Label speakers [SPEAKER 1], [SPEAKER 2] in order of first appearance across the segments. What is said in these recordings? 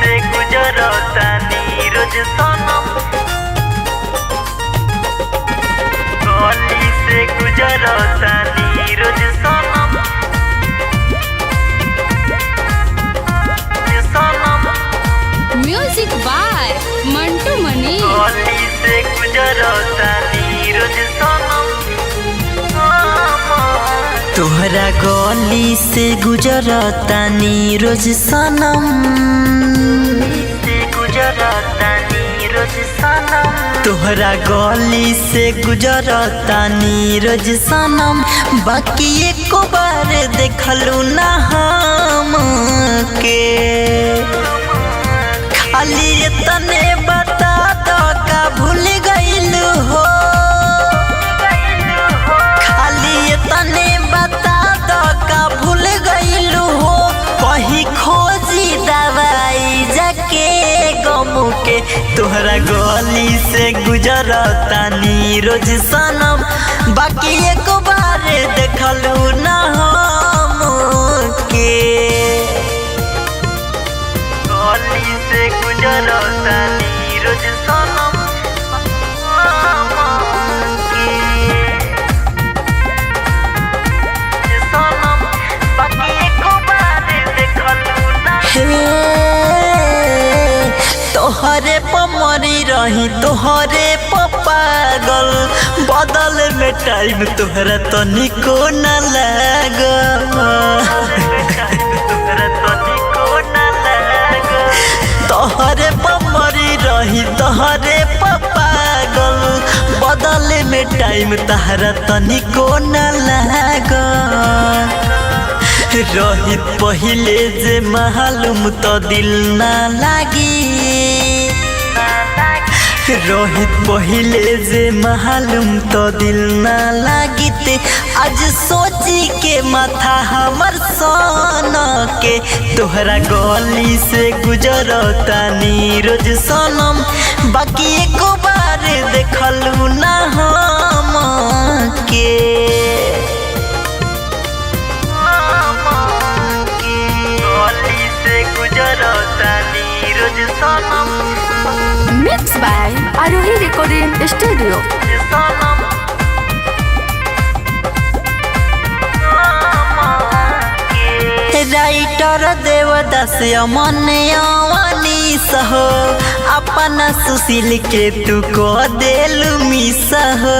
[SPEAKER 1] से गुजरतानी रोज सनम, गली से गुजरतानी रोज सनम, सनम।
[SPEAKER 2] म्यूजिक बाय मंटू मनी।
[SPEAKER 1] गली से गुजरतानी रोज सनम, तोहरा गली से गुजरतानी रोज सनम, तोहरा गली से गुजरतानी रोज सनम। बाकी एको बार देखलू ना हम के, खाली तने बता दो का भूल गइलू हो, खाली तने बता दो का भूल गइलू हो। कहीं खोजी दवाई जाके गम के, तोहरा गली से गुजरतानी रोज सनम। बाकी एक बार देखलू ना हम के, गली से गुजरतानी रोज सनम, सनम। बाकी एक बार देखलू ना। तोहरे पमरी रही तोहरे पागल, बदल में टाइम तोहरा तनिको न लागल, तोहरे पमरी रही तोहरे पागल, बदल में टाइम तोहरा तनिको न लागल। रही पहिले जे मालूम तो दिल ना लागी, रही पहिले जे मालूम तो दिल ना लागिते। आज सोची के माथा हमर सन के, तोहरा गली से गुजरतानी रोज सनम। बाकी एको बार देखलू ना हम के, गली से गुजरतानी रोज सनम,
[SPEAKER 2] mix by Aarohi recording studio.
[SPEAKER 1] सनम। राइटर देवदास अमन अवनीश हो, अपना सुशील के तू को देलू मिस हो,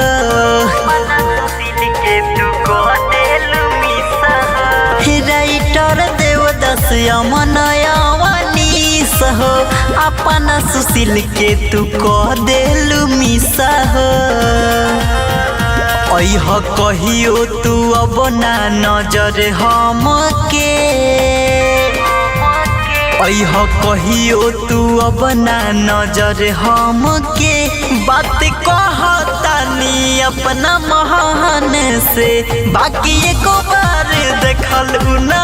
[SPEAKER 1] राइटर देवदास अमन अवनीश हो, अपना सुशील के तू को देलू मिस हो। अह कहियो तू अब ना नजर हम के, अह कहियो तू अब ना नजर हम के। बात कहतानी अपना महान से, बाकी एको बार देखलू ना